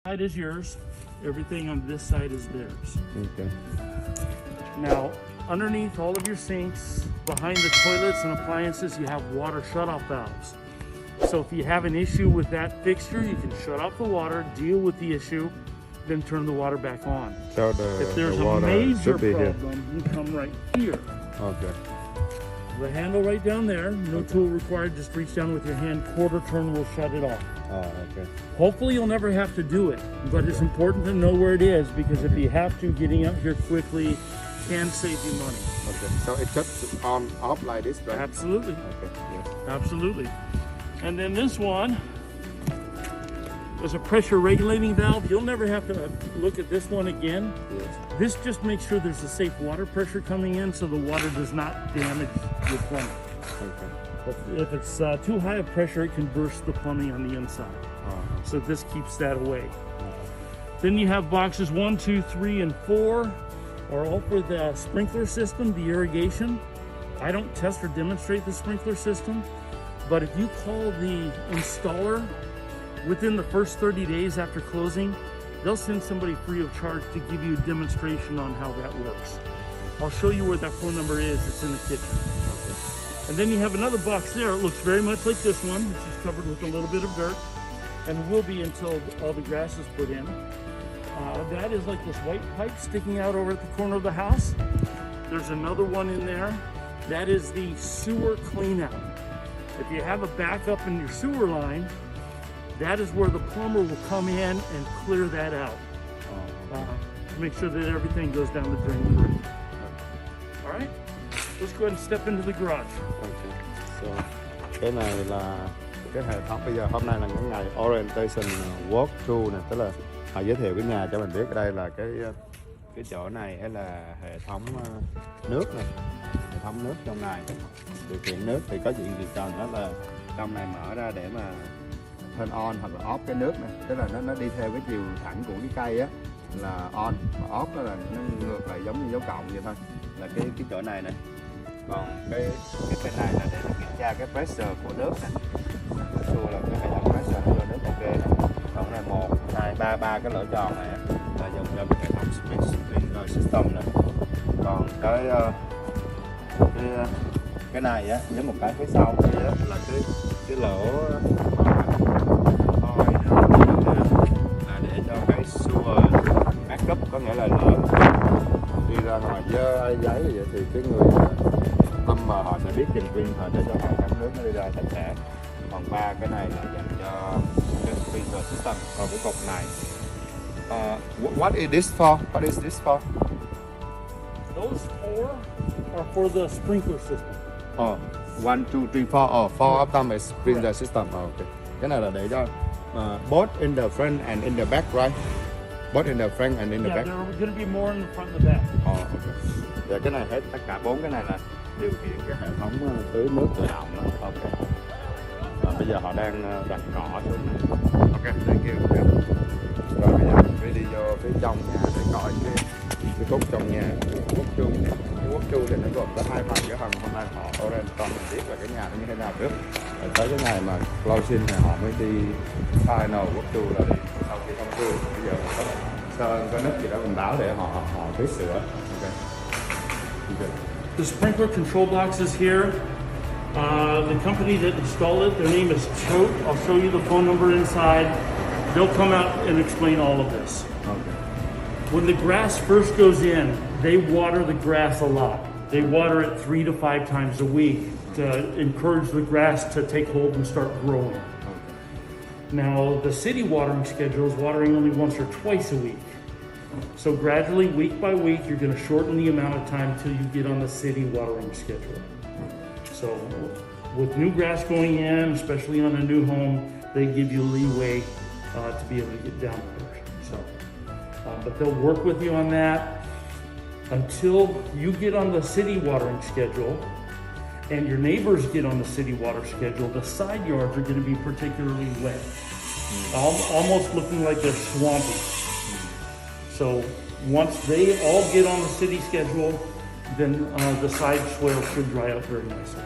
Side is yours. Everything on this side is theirs. Okay. Now, underneath all of your sinks, behind the toilets and appliances, you have water shutoff valves. So if you have an issue with that fixture, you can shut off the water, deal with the issue, then turn the water back on. So If there's the a water major should be here. problem, you come right here. Okay. The handle right down there, no Okay. tool required, just reach down with your hand, quarter turn will shut it off. Okay. Hopefully you'll never have to do it, but it's important to know where it is because if you have to, getting out here quickly can save you money. Okay. So it's just on off like this, right? Absolutely, Okay. Yes. absolutely. And then this one is a pressure regulating valve. You'll never have to look at this one again. Yes. This just makes sure there's a safe water pressure coming in so the water does not damage your plumbing. Okay. If it's too high of pressure, it can burst the plumbing on the inside. So this keeps that away. Then you have boxes 1, 2, 3, and 4 are all for the sprinkler system, the irrigation. I don't test or demonstrate the sprinkler system, but if you call the installer within the first 30 days after closing, they'll send somebody free of charge to give you a demonstration on how that works. I'll show you where that phone number is. It's in the kitchen. And then you have another box there. It looks very much like this one, which is covered with a little bit of dirt, and will be until all the grass is put in. That is like this white pipe sticking out over at the corner of the house. There's another one in there. That is the sewer cleanout. If you have a backup in your sewer line, that is where the plumber will come in and clear that out. To make sure that everything goes down the drain correctly. All right? Let's go ahead and step into the garage. Okay. So cái này là cái hệ thống bây giờ hôm nay là cái ngày orientation walkthrough này, tức là họ giới thiệu cái nhà cho mình biết. Đây là cái chỗ này hay là hệ thống nước này, hệ thống nước trong này. Điều khiển nước thì có chuyện gì cần đó là trong này mở ra để mà turn on hoặc là off cái nước này, tức là nó đi theo cái chiều thẳng của cái cây á là on, mà off đó là nó ngược lại giống như dấu cộng vậy thôi, là cái chỗ này này. Còn cái bên này là để kiểm tra cái pressure của nước này, xua là cái hệ thống pressure của nước ok này. Còn này 1, 2, 3 cái lỗ tròn này là dùng cho cái hệ thống sprinkler system này. Còn cái này á, với một cái phía sau kia là cái lỗ oi là để cho cái sewer backup, có nghĩa là lỡ đi ra ngoài dơ giấy vậy thì cái người plumber họ sẽ biết trình viên họ để cho họ cắt nước nó đi ra sạch sẽ. Còn 3 cái này là dành cho cái sprinkler system. Còn cái cục này what is this for? What is this for? Those 4 are for the sprinkler system. 1, 2, 3, 4. 4 of them is sprinkler system. Okay. Cái này là để cho both in the front and in the back, right? Both in the front and in the Yeah, back. there are going to be more in the front and the back. Okay. Và cái này hết tất cả 4 cái này là điều khiển cái hệ thống tưới nước tự động đó. Ok. Và bây giờ họ đang đặt cỏ xuống này. Ok, thank you. Rồi bây giờ mình phải đi vô phía trong nhà để coi cái cốt trong nhà, quốc chu. Cái quốc chu thì nó gồm có 2 phần. Cái phần hôm nay họ orient cho mình biết là cái nhà nó như thế nào trước. Rồi tới cái ngày mà closing thì họ mới đi final quốc chu là đi sau khi thông thường. Bây giờ có sơn có nứt gì đó mình báo để họ biết sửa. Ok. Okay. The sprinkler control box is here. The company that installed it, their name is Chào. I'll show you the phone number inside. They'll come out and explain all of this. Okay. When the grass first goes in, they water the grass a lot. They water it 3 to 5 times a week to encourage the grass to take hold and start growing. Okay. Now, the city watering schedule is watering only once or twice a week. So gradually, week by week, you're going to shorten the amount of time till you get on the city watering schedule. So with new grass going in, especially on a new home, they give you leeway to be able to get down there. So, but they'll work with you on that until you get on the city watering schedule and your neighbors get on the city water schedule. The side yards are going to be particularly wet, almost looking like they're swampy. So once they all get on the city schedule, then the side swale should dry up very nicely.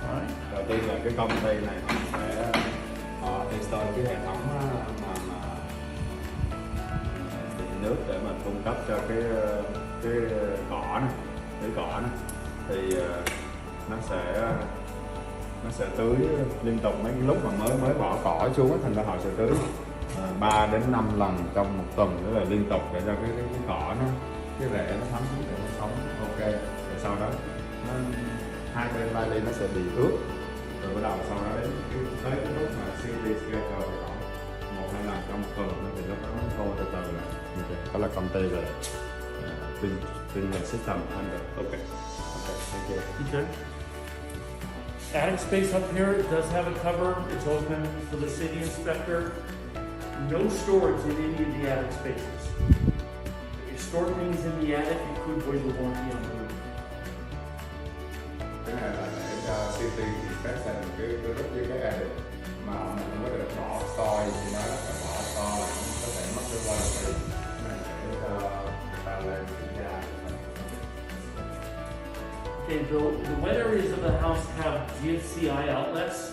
All right. Đầu tiên là cái công ty này họ sẽ install cái hệ thống nước để mà cung cấp cho cái cỏ này, cái cỏ này thì nó sẽ tưới liên tục. Mấy lúc mà mới bỏ cỏ xuống á, thành ra họ sẽ tưới 3 đến 5 lần trong một tuần, nữa là liên tục để cho cái cỏ nó, cái rễ nó thấm xuống để nó sống ok. Rồi sau đó hai bên vali nó sẽ bị ướt, rồi bắt đầu sau đó đến tới cái lúc mà series schedule khoảng 1-2 lần trong một tuần thì lúc đó nó khô từ từ lại. Đó là công ty về system under. Okay, thank you. Okay. Attic space up here, it does have a cover. It's open for the city inspector. No storage in any of the attic spaces. If you store things in the attic, you could waive the warranty on the roof. Cái này là để cho city inspection cái rất như cái attic mà mình không có được bỏ store thì nó là phải bỏ store có thể mất cái warranty. Này để cho người ta lên kiểm tra. Okay, the wet areas of the house have GFCI outlets.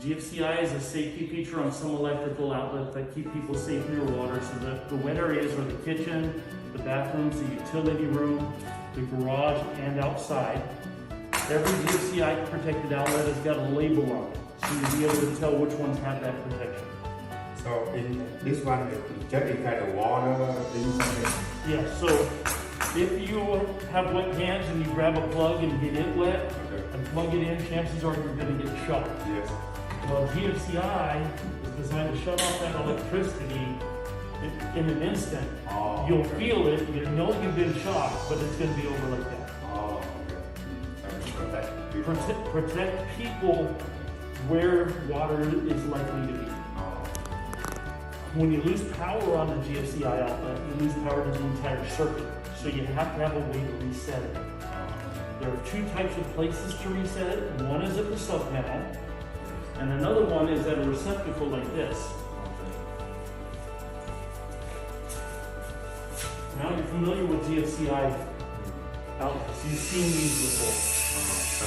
GFCI is a safety feature on some electrical outlets that keep people safe near water. So the wet areas are the kitchen, the bathrooms, the utility room, the garage, and outside. Every GFCI protected outlet has got a label on it, so you'll be able to tell which ones have that protection. So in this one, it's just inside the water inside. Yeah, so if you have wet hands and you grab a plug and get it wet, and plug it in, chances are you're going to get shocked. Yes. Well, GFCI is designed to shut off that electricity in an instant. Oh, You'll okay. feel it, you know you've been shocked, but it's going to be over like that. Oh, okay. Protect people where water is likely to be. When you lose power on the GFCI outlet, you lose power to the entire circuit. So you have to have a way to reset it. There are two types of places to reset it. One is at the sub panel, and another one is at a receptacle like this. Now you're familiar with GFCI outlets. You've seen these before.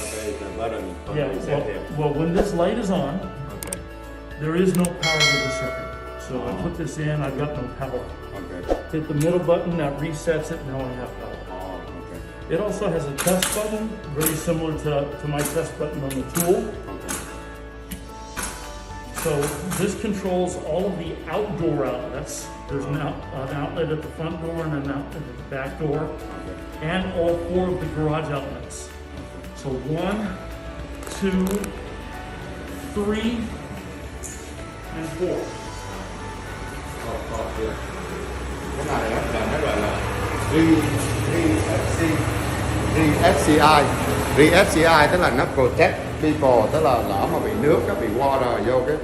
Okay, the button. Yeah, well, when this light is on, Okay. there is no power to the circuit. So I put this in, I've got no power. Okay. Hit the middle button, that resets it, now I have power. Oh, okay. It also has a test button, very similar to my test button on the tool. Okay. So this controls all of the outdoor outlets. There's an outlet at the front door and an outlet at the back door, and all 4 of the garage outlets. So 1, 2, 3, and 4. Cái này là nó gọi là RFCI, tức là nó protect people, tức là lỡ mà bị nước, bị water vô cái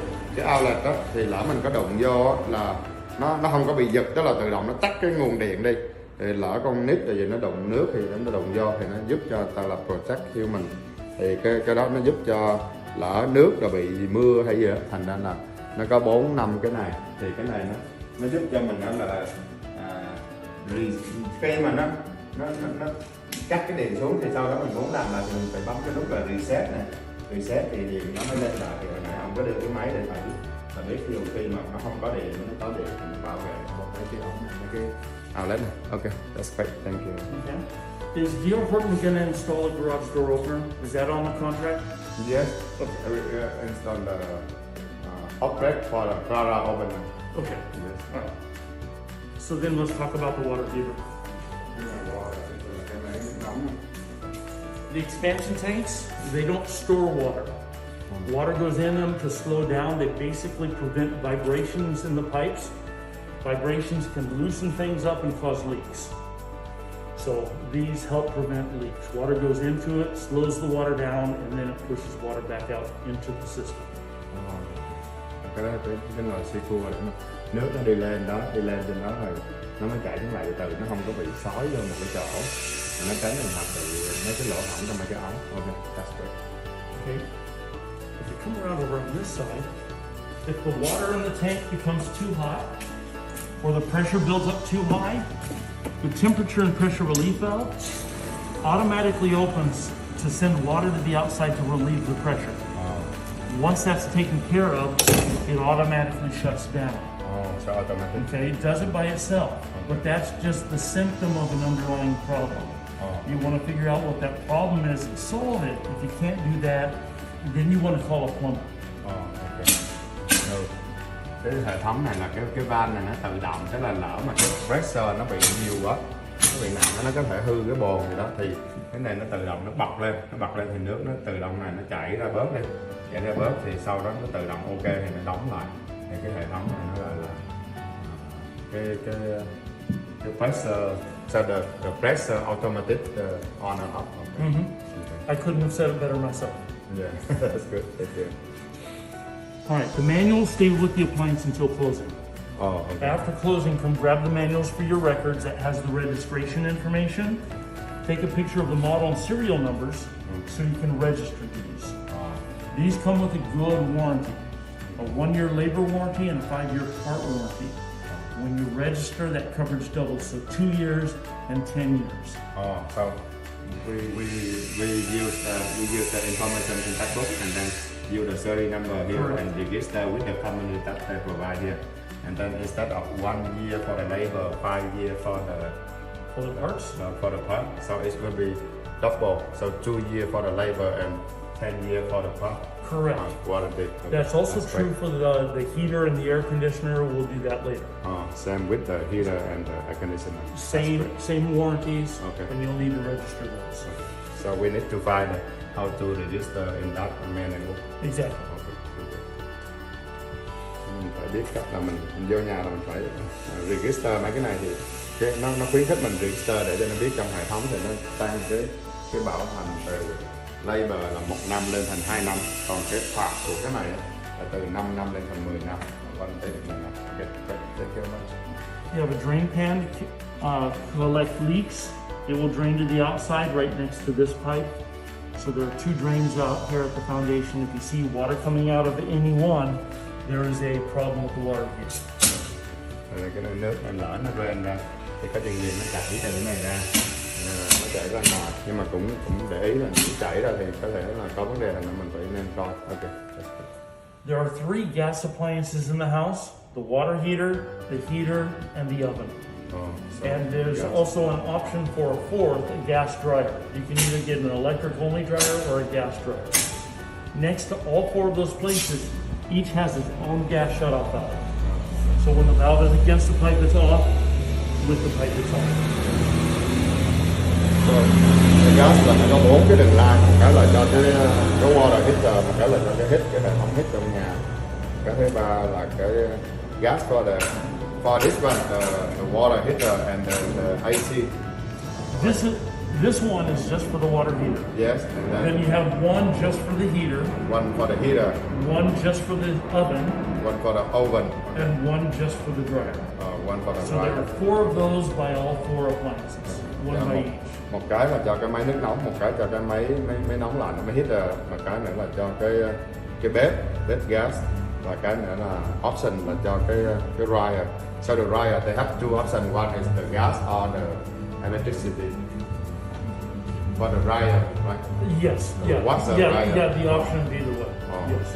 outlet đó thì lỡ mình có đụng vô là nó không có bị giật, tức là tự động nó tắt cái nguồn điện đi. Thì lỡ con nít là gì nó đụng nước thì nó đụng vô thì nó giúp cho ta là protect human. Thì cái đó nó giúp cho lỡ nước rồi bị mưa hay gì đó, thành ra là nó có 4-5 cái này. Thì cái này nó giúp cho mình đó là khi mà nó cắt cái điện xuống thì sau đó mình muốn làm là mình phải bấm cái nút là reset này. Reset thì điện nó mới lên lại, thì hồi nãy không có đưa cái máy để phải biết ví dụ khi mà nó không có điện, nó có điện mình bảo vệ một cái ống, mấy cái outlet này. Okay, that's great, thank you. Okay. Is D.R. Horton going to install a garage door opener? Is that on the contract? Yes, we install the outlet for the garage opener. Okay. Yes. All right. So then let's talk about the water heater. The expansion tanks, they don't store water. Water goes in them to slow down. They basically prevent vibrations in the pipes. Vibrations can loosen things up and cause leaks. So these help prevent leaks. Water goes into it, slows the water down, and then it pushes water back out into the system. Cái đó cái loại xì cua đó, nước nó đi lên trên đó rồi nó mới chảy xuống lại từ nó không có bị xói vô một cái chỗ, nó tránh trường hợp bị mấy cái lỗ hổng trong mấy cái ống. Okay, that's great. Okay. If you come around over on this side, if the water in the tank becomes too hot or the pressure builds up too high, the temperature and pressure relief valve automatically opens to send water to the outside to relieve the pressure. Once that's taken care of, it automatically shuts down. so automatic. Okay, it does it by itself, but that's just the symptom of an underlying problem. You want to figure out what that problem is and solve it. If you can't do that, then you want to call a plumber. Ok. Rồi. Cái hệ thống này là cái van này nó tự động, tức là lỡ mà cái pressure nó bị nhiều quá, nó bị nặng, nó có thể hư cái bồn gì đó thì cái này nó tự động nó bật lên thì nước nó tự động này nó chảy ra bớt đi, chảy ra bớt thì sau đó nó tự động ok thì nó đóng lại. Thì cái hệ thống này nó gọi là cái pressure, so the pressure automatic on and off. Okay. I couldn't have said it better myself. Yeah, that's good. Thank you. All right, the manual stays with the appliance until closing. Oh, okay. After closing, come grab the manuals for your records that has the registration information. Take a picture of the model and serial numbers so you can register these. These come with a good warranty, a 1-year labor warranty and a 5-year part warranty. When you register, that coverage doubles, so 2 years and 10 years. Oh, so we use the information in that book and then use the serial number here. Correct. And register with the company that they provide here. And then instead of 1 year for the labor, 5 years for the parts. For the part, so it will be double. So 2 years for the labor and 10 years for the part. Correct. Warranty. Okay. That's also That's true great. for the heater and the air conditioner. We'll do that later. Same with the heater and the air conditioner. Same warranties. Okay. And you'll need to register those. So we need to find how to register in that manual. Exactly. Okay. Mình phải biết cách là mình vô nhà là mình phải register mấy cái này thì nó khuyến khích mình register để cho nó biết trong hệ thống thì nó tăng cái bảo hành từ labor là 1 năm lên thành 2 năm, còn cái phạt của cái này là từ 5 năm lên thành 10 năm. You have a drain pan to collect leaks. It will drain to the outside right next to this pipe. So there are 2 drains out here at the foundation. If you see water coming out of any one, there is a problem with the water here. Cái nước lỡ nó rên ra thì có chừng gì nó chảy từ cái này ra, nó chảy ra ngoài, nhưng mà cũng để ý là nếu chảy ra thì có thể là có vấn đề là mình phải nên coi. Okay. There are 3 gas appliances in the house: the water heater, and the oven. And there's also an option for a 4th, a gas dryer. You can either get an electric only dryer or a gas dryer. Next to all 4 of those places, each has its own gas shutoff valve. So when the valve is against the pipe, it's off. With the pipe, it's on. Cái gas là nó có 4 cái đường line, một cái là cho cái water heater, một cái là cho cái hệ thống heat trong nhà. Cái thứ ba là cái gas for this one, the water heater and the AC. This one is just for the water heater. Yes. And then you have one just for the heater. One for the heater. One just for the oven. One for the oven. And one just for the dryer. One for the so dryer. there are 4 of those by all 4 appliances. One by each. Một cái là cho cái máy nước nóng, một cái cho cái máy nóng lạnh, máy heater, và cái nữa là cho cái bếp gas, và cái nữa là option là cho cái dryer. So the dryer they have 2 options. One is the gas or the electricity. For the dryer, right? Yes. Yeah. What's the dryer? Yeah, the option of either way. Yes.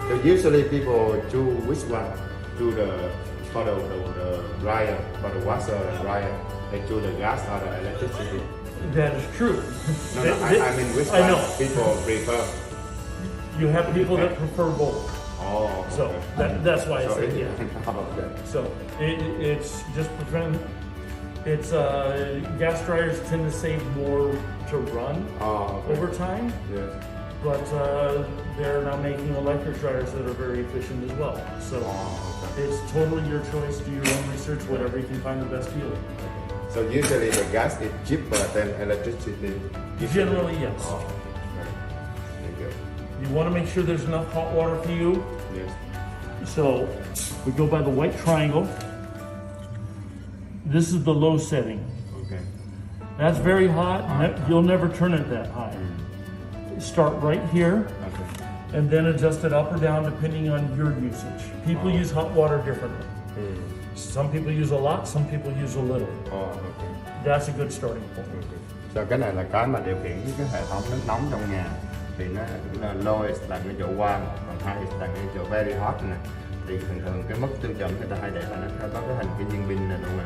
So usually people choose which one? For the dryer, for the washer and dryer, they choose the gas or the electricity. That is true. No, I mean which one people prefer? You have people that prefer both. Oh, okay. So that's why I said yeah. Okay. So it's just prevent. It's gas dryers tend to save more to run over time. Yes. But they're now making electric dryers that are very efficient as well. So it's totally your choice. Do your own research, whatever you can find the best deal. So usually the gas is cheaper than electricity. Generally, yes. Thank you. You want to make sure there's enough hot water for you. Yes. So we go by the white triangle. This is the low setting. Okay. That's very hot. You'll never turn it that high. Start right here. Okay. And then adjust it up or down depending on your usage. People use hot water differently. Some people use a lot, some people use a little. Okay. That's a good starting point. Okay. So cái này là cái mà điều khiển cái hệ thống nước nóng trong nhà. Thì nó low is là cái chỗ warm, còn high is là cái chỗ very hot này. Thì thường cái mức tiêu chuẩn người ta hay để là nó có cái hình cái viên pin này luôn nè.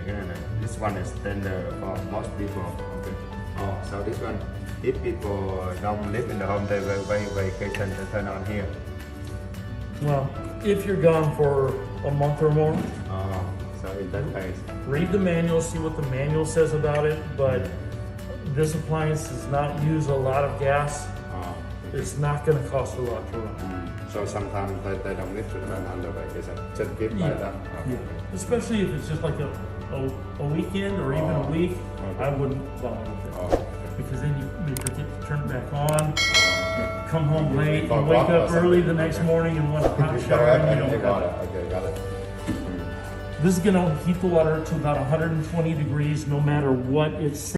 Cái này là this one is standard for most people. Okay. Oh, so this one, if people don't live in the home, they will pay vacation to turn on here. Well, if you're gone for a month or more, So in that case, read the manual, see what the manual says about it, but this appliance does not use a lot of gas. It's not going to cost a lot to run. So sometimes they don't need to turn on the vacation. Just keep like that. Yeah. Especially if it's just like a weekend or even a week, I wouldn't bother with it. Because then you may forget to turn it back on, come home late, and wake up early the next morning and want a hot shower and you don't have it. Okay, got it. This is going to heat the water to about 120 degrees no matter what it's